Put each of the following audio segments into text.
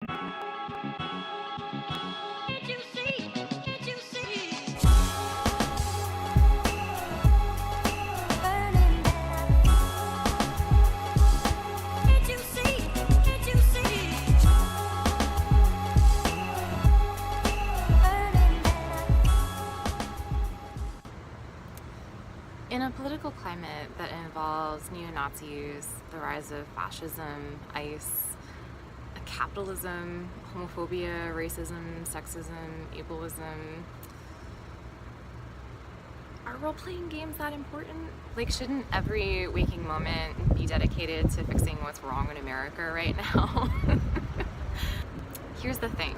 In a political climate that involves neo-Nazis, the rise of fascism, ICE, capitalism, homophobia, racism, sexism, ableism, are role-playing games that important? Like, shouldn't every waking moment be dedicated to fixing what's wrong in America right now? Here's the thing.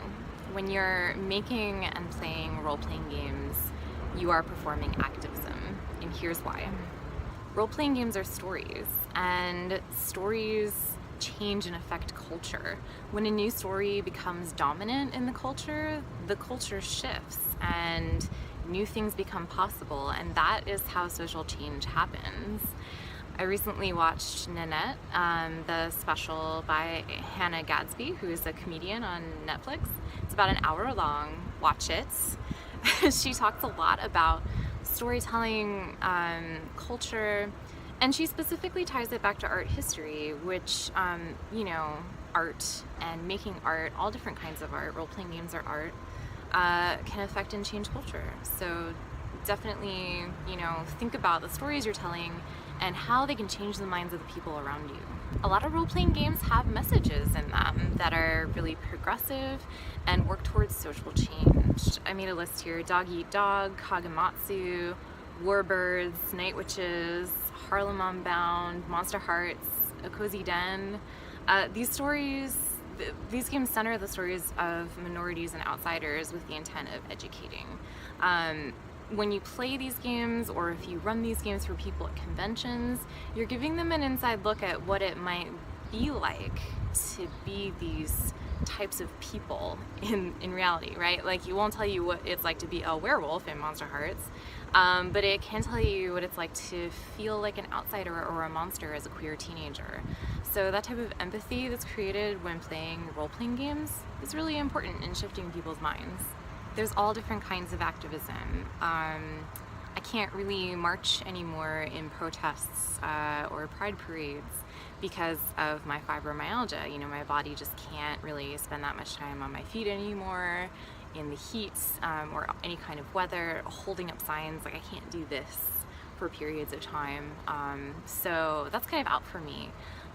When you're making and playing role-playing games, you are performing activism, and here's why. Role-playing games are stories, and stories change and affect culture. When a new story becomes dominant in the culture shifts and new things become possible, and that is how social change happens. I recently watched Nanette, the special by Hannah Gadsby, who is a comedian on Netflix. It's about an hour long. Watch it. She talks a lot about storytelling, culture, and she specifically ties it back to art history, which, art and making art, all different kinds of art, role-playing games are art, can affect and change culture. So definitely, think about the stories you're telling and how they can change the minds of the people around you. A lot of role-playing games have messages in them that are really progressive and work towards social change. I made a list here: Dog Eat Dog, Kagematsu, Warbirds, Night Witches, Harlem Unbound, Monster Hearts, A Cozy Den. These games center the stories of minorities and outsiders with the intent of educating. When you play these games, or if you run these games for people at conventions, you're giving them an inside look at what it might be like to be these types of people in reality, right? Like, it won't tell you what it's like to be a werewolf in Monster Hearts, but it can tell you what it's like to feel like an outsider or a monster as a queer teenager. So that type of empathy that's created when playing role-playing games is really important in shifting people's minds. There's all different kinds of activism. I can't really march anymore in protests or pride parades because of my fibromyalgia. My body just can't really spend that much time on my feet anymore in the heat or any kind of weather, holding up signs. Like, I can't do this for periods of time. So that's kind of out for me.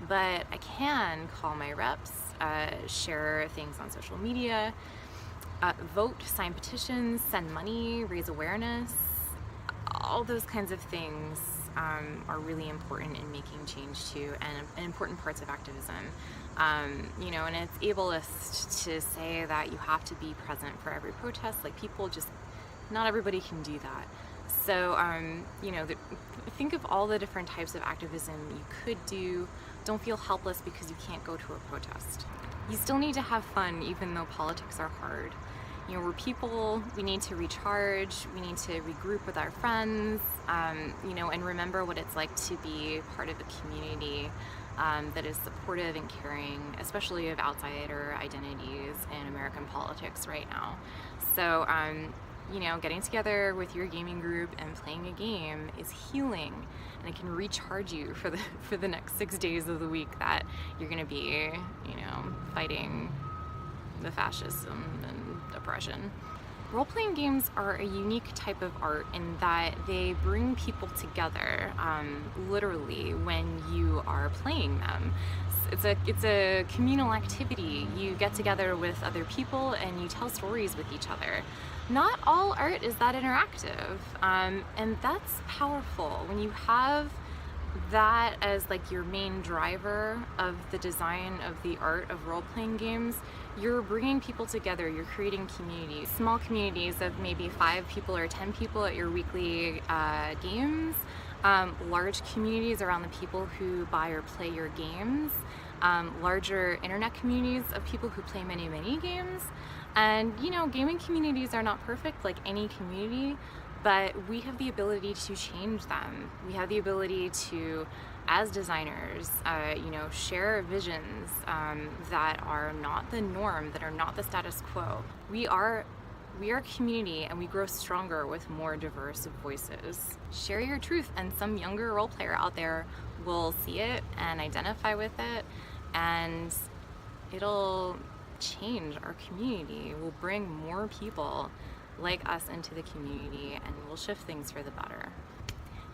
But I can call my reps, share things on social media, vote, sign petitions, send money, raise awareness. All those kinds of things are really important in making change too, and important parts of activism. And it's ableist to say that you have to be present for every protest. Like, not everybody can do that. So, think of all the different types of activism you could do. Don't feel helpless because you can't go to a protest. You still need to have fun, even though politics are hard. We're people, we need to recharge, we need to regroup with our friends, and remember what it's like to be part of a community that is supportive and caring, especially of outsider identities in American politics right now. So, getting together with your gaming group and playing a game is healing, and it can recharge you for the next 6 days of the week that you're going to be, fighting the fascism and oppression. Role-playing games are a unique type of art in that they bring people together, literally, when you are playing them. It's a communal activity. You get together with other people and you tell stories with each other. Not all art is that interactive, and that's powerful. When you have that as like your main driver of the design of the art of role-playing games, you're bringing people together, you're creating communities, small communities of maybe 5 people or 10 people at your weekly games, large communities around the people who buy or play your games, larger internet communities of people who play many, many games. And gaming communities are not perfect, like any community, but we have the ability to change them. We have the ability to as designers, you know, share visions that are not the norm, that are not the status quo. We are a community, and we grow stronger with more diverse voices. Share your truth, and some younger role player out there will see it and identify with it, and it'll change our community. We'll bring more people like us into the community, and we'll shift things for the better.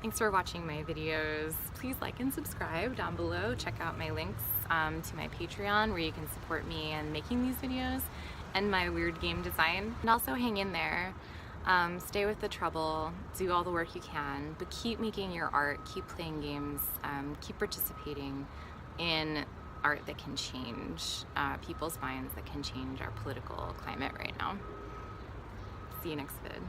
Thanks for watching my videos. Please like and subscribe down below. Check out my links to my Patreon, where you can support me in making these videos and my weird game design. And also hang in there. Stay with the trouble, do all the work you can, but keep making your art, keep playing games, keep participating in art that can change people's minds, that can change our political climate right now. See you next vid.